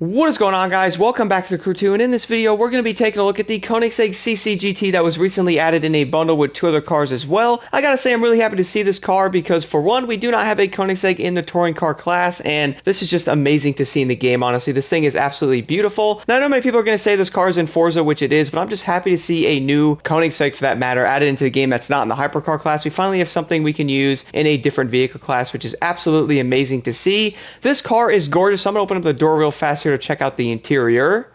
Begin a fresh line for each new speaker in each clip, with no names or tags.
What is going on, guys? Welcome back to the Crew 2, and in this video we're going to be taking a look at the Koenigsegg CCGT that was recently added in a bundle with two other cars as well. I gotta say I'm really happy to see this car because for one, we do not have a Koenigsegg in the touring car class, and this is just amazing to see in the game. Honestly, this thing is absolutely beautiful. Now I know many people are going to say this car is in Forza, which it is, but I'm just happy to see a new Koenigsegg for that matter added into the game that's not in the hypercar class. We finally have something we can use in a different vehicle class, which is absolutely amazing to see. This car is gorgeous, so I'm going to open up the door real fast here to check out the interior.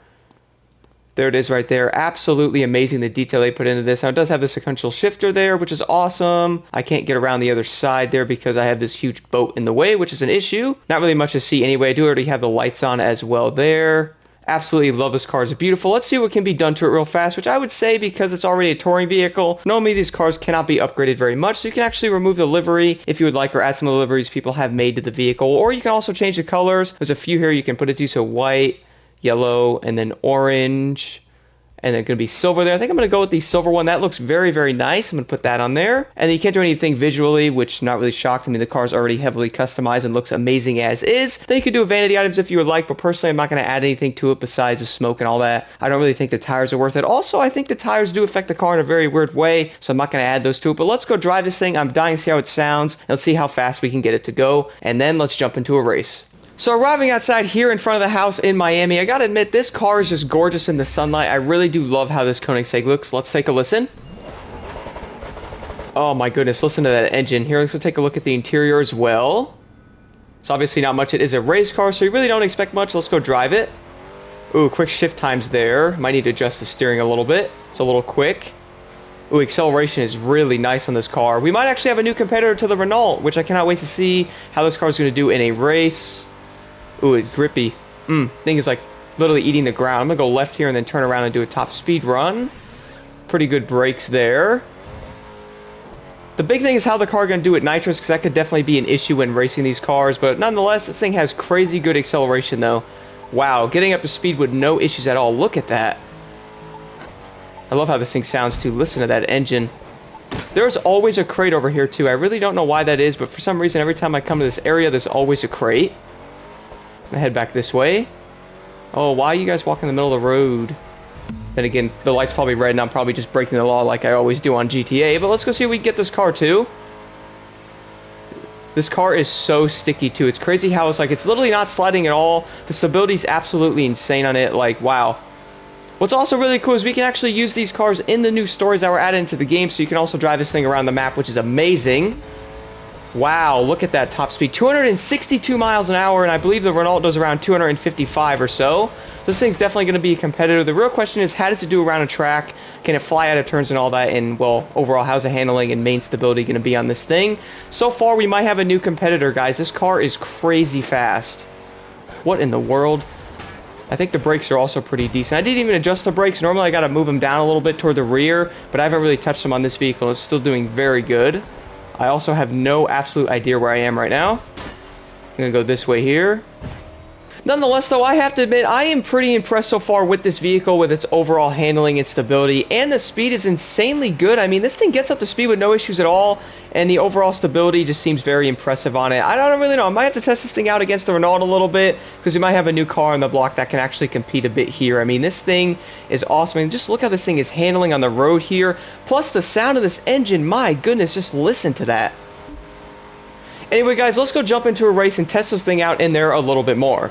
There it is right there. Absolutely amazing the detail they put into this. Now it does have the sequential shifter there, which is awesome. I can't get around the other side there because I have this huge boat in the way, which is an issue. Not really much to see anyway. I do already have the lights on as well there. Absolutely love this car. It's beautiful. Let's see what can be done to it real fast, which I would say because it's already a touring vehicle, normally these cars cannot be upgraded very much, so you can actually remove the livery if you would like, or add some of the liveries people have made to the vehicle, or you can also change the colors. There's a few here you can put it to, so white, yellow, and then orange, and then going to be silver there. I think I'm going to go with the silver one. That looks very, very nice. I'm going to put that on there. And you can't do anything visually, which not really shocked me. The car's already heavily customized and looks amazing as is. Then you can do vanity items if you would like, but personally I'm not going to add anything to it besides the smoke and all that. I don't really think the tires are worth it. Also, I think the tires do affect the car in a very weird way, so I'm not going to add those to it. But let's go drive this thing. I'm dying to see how it sounds. Let's see how fast we can get it to go, and then let's jump into a race. So arriving outside here in front of the house in Miami, I gotta admit, this car is just gorgeous in the sunlight. I really do love how this Koenigsegg looks. Let's take a listen. Oh my goodness, listen to that engine. Here, let's take a look at the interior as well. It's obviously not much. It is a race car, so you really don't expect much. Let's go drive it. Ooh, quick shift times there. Might need to adjust the steering a little bit. It's a little quick. Ooh, acceleration is really nice on this car. We might actually have a new competitor to the Renault, which I cannot wait to see how this car is going to do in a race. Ooh, it's grippy. Thing is like literally eating the ground. I'm gonna go left here and then turn around and do a top speed run. Pretty good brakes there. The big thing is how the car gonna do at nitrous, because that could definitely be an issue when racing these cars. But nonetheless, the thing has crazy good acceleration though. Wow, getting up to speed with no issues at all. Look at that. I love how this thing sounds too. Listen to that engine. There's always a crate over here too. I really don't know why that is, but for some reason every time I come to this area, there's always a crate. I'm gonna head back this way. Oh, why are you guys walking in the middle of the road? Then again, the light's probably red and I'm probably just breaking the law like I always do on GTA. But let's go see if we can get this car too. This car is so sticky too. It's crazy how it's like, it's literally not sliding at all. The stability is absolutely insane on it. Like, wow. What's also really cool is we can actually use these cars in the new stories that were added into the game. So you can also drive this thing around the map, which is amazing. Wow, look at that top speed. 262 miles an hour, and I believe the Renault does around 255 or so. This thing's definitely going to be a competitor. The real question is, how does it do around a track? Can it fly out of turns and all that? And, well, overall, how's the handling and main stability going to be on this thing? So far, we might have a new competitor, guys. This car is crazy fast. What in the world? I think the brakes are also pretty decent. I didn't even adjust the brakes. Normally, I got to move them down a little bit toward the rear, but I haven't really touched them on this vehicle. It's still doing very good. I also have no absolute idea where I am right now. I'm going to go this way here. Nonetheless, though, I have to admit, I am pretty impressed so far with this vehicle, with its overall handling and stability, and the speed is insanely good. I mean, this thing gets up to speed with no issues at all, and the overall stability just seems very impressive on it. I don't really know. I might have to test this thing out against the Renault a little bit, because we might have a new car on the block that can actually compete a bit here. I mean, this thing is awesome. I mean, just look how this thing is handling on the road here, plus the sound of this engine. My goodness, just listen to that. Anyway, guys, let's go jump into a race and test this thing out in there a little bit more.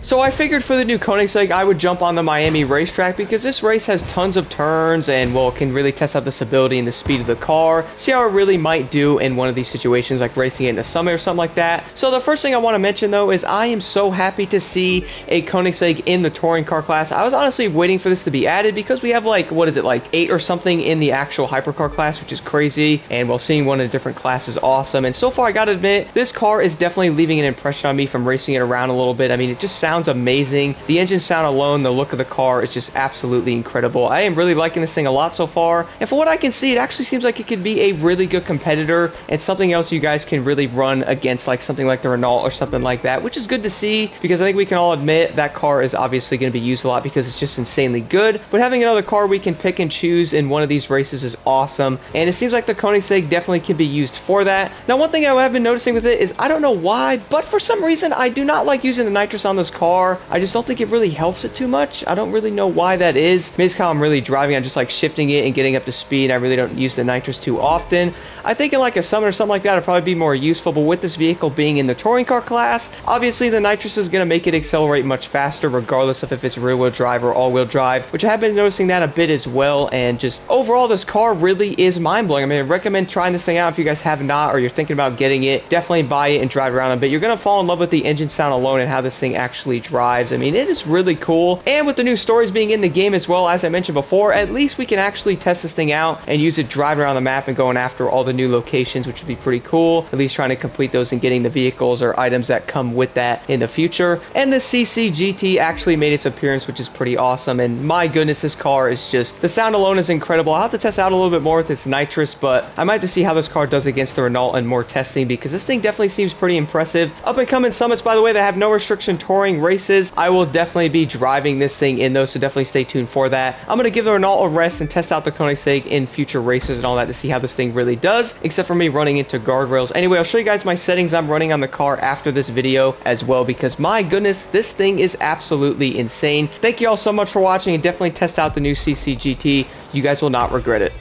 So I figured for the new Koenigsegg, I would jump on the Miami racetrack because this race has tons of turns and, well, can really test out the stability and the speed of the car. See how it really might do in one of these situations, like racing it in the summit or something like that. So the first thing I want to mention, though, is I am so happy to see a Koenigsegg in the touring car class. I was honestly waiting for this to be added because we have, like, what is it, like 8 or something in the actual hypercar class, which is crazy. And, well, seeing one in a different class is awesome. And so far, I gotta admit, this car is definitely leaving an impression on me from racing it around a little bit. I mean, it just sounds amazing. The engine sound alone, the look of the car is just absolutely incredible. I am really liking this thing a lot so far, and for what I can see, it actually seems like it could be a really good competitor and something else you guys can really run against, like something like the Renault or something like that, which is good to see because I think we can all admit that car is obviously going to be used a lot because it's just insanely good, but having another car we can pick and choose in one of these races is awesome, and it seems like the Koenigsegg definitely can be used for that. Now, one thing I have been noticing with it is, I don't know why, but for some reason I do not like using the nitrous on this car. car. I just don't think it really helps it too much. I don't really know why that is. Maybe it's how I'm really driving. I'm just like shifting it and getting up to speed. I really don't use the nitrous too often. I think in like a summer or something like that, it'd probably be more useful. But with this vehicle being in the touring car class, obviously the nitrous is going to make it accelerate much faster, regardless of if it's rear wheel drive or all wheel drive, which I have been noticing that a bit as well. And just overall, this car really is mind blowing. I mean, I recommend trying this thing out if you guys have not, or you're thinking about getting it. Definitely buy it and drive around a bit. You're going to fall in love with the engine sound alone and how this thing actually drives. I mean, it is really cool. And with the new stories being in the game as well, as I mentioned before, at least we can actually test this thing out and use it driving around the map and going after all the new locations, which would be pretty cool. At least trying to complete those and getting the vehicles or items that come with that in the future. And the CCGT actually made its appearance, which is pretty awesome. And my goodness, this car is just, the sound alone is incredible. I'll have to test out a little bit more with its nitrous, but I might have to see how this car does against the Renault and more testing, because this thing definitely seems pretty impressive. Up and coming summits, by the way, that have no restriction touring races, I will definitely be driving this thing in those, so definitely stay tuned for that. I'm going to give the Renault a rest and test out the Koenigsegg in future races and all that to see how this thing really does, except for me running into guardrails. Anyway, I'll show you guys my settings I'm running on the car after this video as well, because my goodness, this thing is absolutely insane. Thank you all so much for watching, and definitely test out the new CCGT. You guys will not regret it.